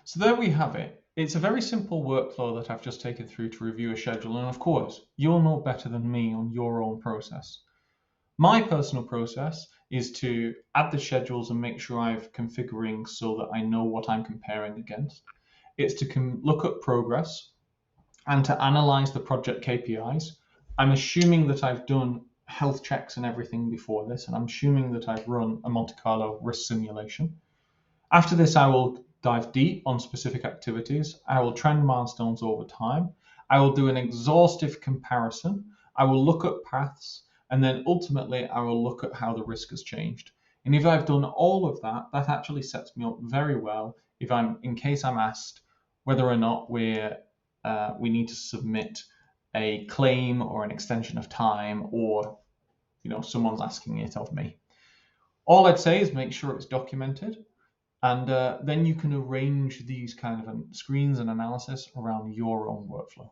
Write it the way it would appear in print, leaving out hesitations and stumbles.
So there we have it. It's a very simple workflow that I've just taken through to review a schedule. And of course, you'll know better than me on your own process. My personal process is to add the schedules and make sure I've configuring so that I know what I'm comparing against. It's to look at progress and to analyze the project KPIs. I'm assuming that I've done health checks and everything before this, and I'm assuming that I've run a Monte Carlo risk simulation. After this, I will dive deep on specific activities. I will trend milestones over time. I will do an exhaustive comparison. I will look at paths, and then ultimately I will look at how the risk has changed. And if I've done all of that, that actually sets me up very well in case I'm asked whether or not we need to submit a claim or an extension of time, or someone's asking it of me. All I'd say is make sure it's documented, and then you can arrange these kind of screens and analysis around your own workflow.